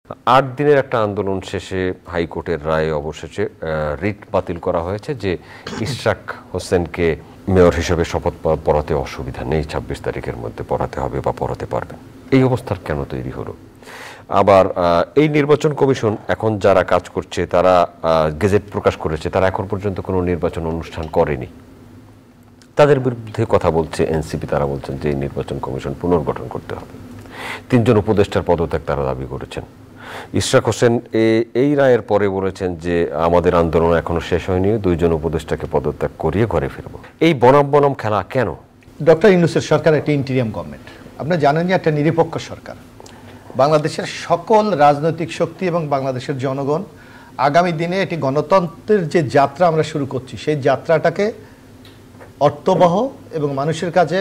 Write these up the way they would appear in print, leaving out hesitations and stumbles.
8 দিনের একটা আন্দোলন শেষে হাইকোর্টের রায় অবশেষে রিট বাতিল করা হয়েছে যে ইশরাক হোসেনকে মেয়র হিসেবে শপথ পড়াতে অসুবিধা নেই, 26 তারিখের মধ্যে পড়াতে হবে বা পড়াতে পারবেন। এই অবস্থার কেন তৈরি হলো? আবার এই নির্বাচন কমিশন এখন যারা কাজ করছে, তারা গেজেট প্রকাশ করেছে, তারা এখন পর্যন্ত কোনো নির্বাচন অনুষ্ঠান করেনি। তাদের বিরুদ্ধে কথা বলছে এনসিপি, তারা বলছেন যে নির্বাচন কমিশন পুনর্গঠন করতে হবে। 3 জন উপদেষ্টার পদত্যাগ তারা দাবি করেছেন। ইশরাক হোসেন এই রায়ের পরে বলেছেন যে আমাদের আন্দোলন এখনো শেষ হয়নি, 2 জন উপদেষ্টাকে পদত্যাগ করিয়ে ঘরে ফিরব। এই বনাম বনাম খেলা কেন? ডক্টর ইউনূসের সরকার একটা ইন্টিরিয়াম গভর্নমেন্ট, আপনারা জানেন যে একটা নিরপেক্ষ সরকার। বাংলাদেশের সকল রাজনৈতিক শক্তি এবং বাংলাদেশের জনগণ আগামী দিনে একটি গণতন্ত্রের যে যাত্রা আমরা শুরু করছি, সেই যাত্রাটাকে অর্থবহ এবং মানুষের কাছে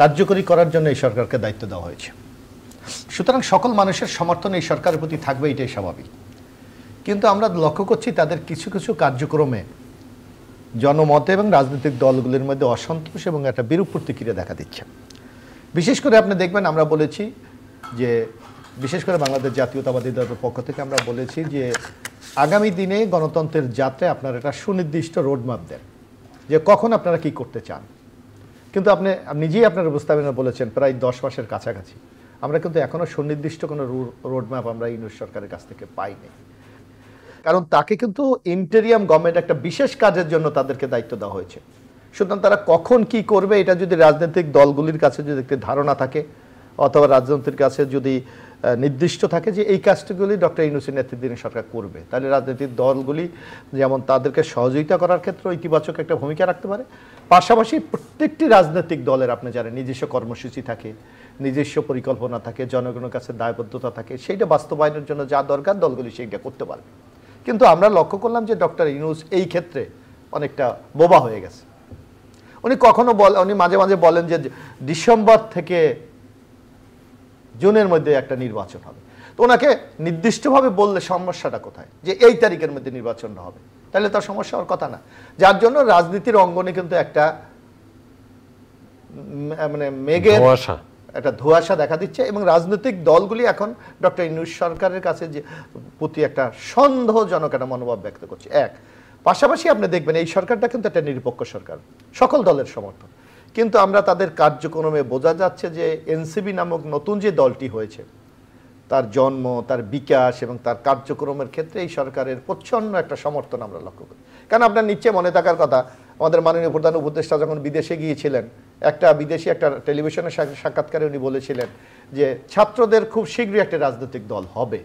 কার্যকরী করার জন্য এই সরকারকে দায়িত্ব দেওয়া হয়েছে। সুতরাং সকল মানুষের সমর্থন এই সরকারের প্রতি থাকবে, এটাই স্বাভাবিক। কিন্তু আমরা লক্ষ্য করছি তাদের কিছু কিছু কার্যক্রমে জনমত এবং রাজনৈতিক দলগুলির মধ্যে অসন্তোষ এবং একটা বিরূপ প্রতিক্রিয়া দেখা দিচ্ছে। বিশেষ করে আপনি দেখবেন, আমরা বলেছি যে বিশেষ করে বাংলাদেশ জাতীয়তাবাদী দলের পক্ষ থেকে আমরা বলেছি যে আগামী দিনে গণতন্ত্রের যাত্রায় আপনারা একটা সুনির্দিষ্ট রোডম্যাপ দেন যে কখন আপনারা কি করতে চান। কিন্তু আপনি নিজেই আপনার উপস্থাপনা বলেছেন প্রায় 10 মাসের কাছাকাছি, আমরা কিন্তু এখনও সুনির্দিষ্ট কোনো রোডম্যাপ আমরা ইউনূস সরকারের কাছ থেকে পাইনি। কারণ তাকে কিন্তু ইন্টেরিয়াম গভর্নমেন্ট একটা বিশেষ কাজের জন্য তাদেরকে দায়িত্ব দেওয়া হয়েছে। সুতরাং তারা কখন কি করবে এটা যদি রাজনৈতিক দলগুলির কাছে যদি একটি ধারণা থাকে অথবা রাজনীতির কাছে যদি নির্দিষ্ট থাকে যে এই কাজগুলি ডক্টর ইউনূসের নেতৃত্বাধীন সরকার করবে, তাহলে রাজনৈতিক দলগুলি যেমন তাদেরকে সহযোগিতা করার ক্ষেত্রে ইতিবাচক একটা ভূমিকা রাখতে পারে। পাশাপাশি প্রত্যেকটি রাজনৈতিক দলের আপনি জানেন নিজস্ব কর্মসূচি থাকে, নিজস্ব পরিকল্পনা থাকে, জনগণের কাছে দায়বদ্ধতা থাকে, সেইটা বাস্তবায়নের জন্য যা দরকার দলগুলি সেইটা করতে পারবে। কিন্তু আমরা লক্ষ্য করলাম যে ডক্টর ইউনূস এই ক্ষেত্রে অনেকটা বোবা হয়ে গেছে। উনি মাঝে মাঝে বলেন যে ডিসেম্বর থেকে জুনের মধ্যে একটা নির্বাচন হবে। তো ওনাকে নির্দিষ্টভাবে বললে সমস্যাটা কোথায়, যে এই তারিখের মধ্যে নির্বাচনটা হবে, তাহলে তার সমস্যা হওয়ার কথা না। যার জন্য রাজনীতির অঙ্গনে কিন্তু একটা মানে মেঘের একটা ধোঁয়াশা দেখা দিচ্ছে এবং রাজনৈতিক দলগুলি এখন ডক্টর ইউনূস সরকারের কাছে যে প্রতি একটা সন্দেহজনক একটা মনোভাব ব্যক্ত করছে। পাশাপাশি আপনি দেখবেন এই সরকারটা কিন্তু একটা নিরপেক্ষ সরকার, সকল দলের সমর্থন। কিন্তু আমরা তাদের কার্যক্রমে বোঝা যাচ্ছে যে এনসিপি নামক নতুন যে দলটি হয়েছে, তার জন্ম, তার বিকাশ এবং তার কার্যক্রমের ক্ষেত্রে এই সরকারের প্রচ্ছন্ন একটা সমর্থন আমরা লক্ষ্য করি। কারণ আপনার নিশ্চয় মনে থাকার কথা, আমাদের মাননীয় প্রধান উপদেষ্টা যখন বিদেশে গিয়েছিলেন, একটা বিদেশি একটা টেলিভিশনের সাক্ষাৎকারে উনি বলেছিলেন যে ছাত্রদের খুব শীঘ্রই একটা রাজনৈতিক দল হবে।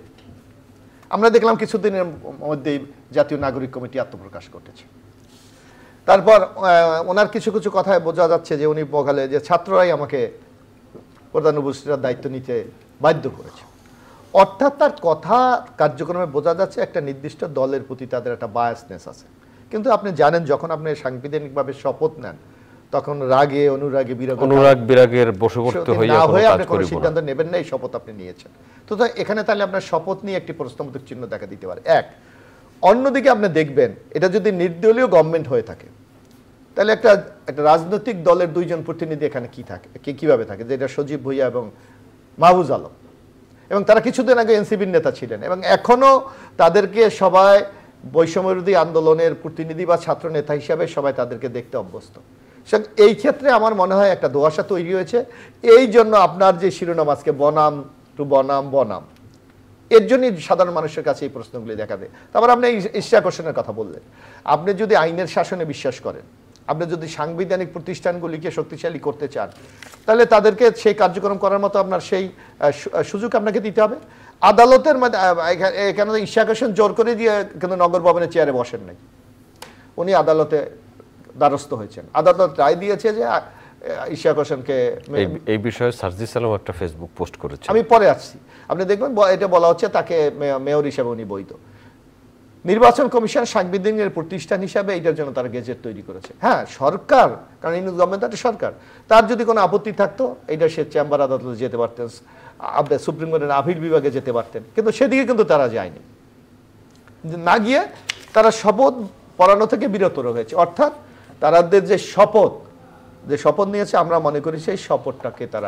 আমরা দেখলাম কিছুদিনের মধ্যেই জাতীয় নাগরিক কমিটি আত্মপ্রকাশ করতেছে। তারপর ওনার কিছু কিছু কথায় বোঝা যাচ্ছে যে উনি বলে যে ছাত্ররাই আমাকে প্রধান উপদেষ্টার দায়িত্ব নিতে বাধ্য করেছে। অর্থাৎ তার কথা কার্যক্রমে বোঝা যাচ্ছে একটা নির্দিষ্ট দলের প্রতি তাদের একটা বায়াসনেস আছে। কিন্তু আপনি জানেন যখন আপনি সাংবিধানিকভাবে শপথ নেন তখন রাগে অনুরাগে বিরাগের বশবর্তী হয়ে আপনি কোনো সিদ্ধান্ত নেবেন না, এই শপথ আপনি নিয়েছেন। তো এখানে তাহলে আপনার শপথ নিয়ে একটি প্রশ্নবোধক চিহ্ন দেখা দিতে পারে। অন্যদিকে আপনি দেখবেন এটা যদি নির্দলীয় গভর্নমেন্ট হয়ে থাকে তাহলে একটা রাজনৈতিক দলের 2 জন প্রতিনিধি এখানে কি থাকে, কিভাবে থাকে, যেটা সজীব ভুইয়া এবং মাহফুজ আলম, এবং তারা কিছুদিন আগে এনসিপির নেতা ছিলেন এবং এখনো তাদেরকে সবাই বৈষম্যবিরোধী আন্দোলনের প্রতিনিধি বা ছাত্র নেতা হিসাবে সবাই তাদেরকে দেখতে অভ্যস্ত। এই ক্ষেত্রে আমার মনে হয় একটা ধোঁয়াশা তৈরি হয়েছে। এই জন্য আপনার যে শিরোনাম আজকে বনাম টু বনাম বনাম, এর জন্যই সাধারণ মানুষের কাছে এই প্রশ্নগুলি দেখা দেয়। তারপর আপনি ইশরাক হোসেনের কথা বললেন, আপনি যদি আইনের শাসনে বিশ্বাস করেন, আপনি যদি সাংবিধানিক প্রতিষ্ঠানগুলিকে শক্তিশালী করতে চান, তাহলে তাদেরকে সেই কার্যক্রম করার মতো আপনার সেই সুযোগ আপনাকে দিতে হবে। আদালতের মধ্যে এখানে ইশরাক হোসেন জোর করে দিয়ে কিন্তু নগর ভবনের চেয়ারে বসেন নাই, উনি আদালতে দ্বারস্থ হয়েছেন। আদালত রায় দিয়েছে যে ইশরাক হোসেনকে, এই বিষয়ে সার্জিস আলম একটা ফেসবুক পোস্ট করেছে, আমি পরে আসছি, আপনি দেখবেন এটা বলা হচ্ছে তাকে মেয়র হিসেবে উনি বৈধ। নির্বাচন কমিশন সাংবিধানিক প্রতিষ্ঠান হিসাবে এটার জন্য তারা গেজেট তৈরি করেছে। সরকার, কারণ ইউনূস গভর্নমেন্ট একটা সরকার, তার যদি কোনো আপত্তি থাকতো এটা সে চেম্বার আদালতে যেতে পারতেন, সুপ্রিম কোর্টের আপিল বিভাগে যেতে পারতেন, কিন্তু সেদিকে কিন্তু তারা যায়নি। না গিয়ে তারা শপথ পড়ানো থেকে বিরত রয়েছে। অর্থাৎ তাদের যে শপথ নিয়েছে, আমরা মনে করি সেই শপথটাকে তারা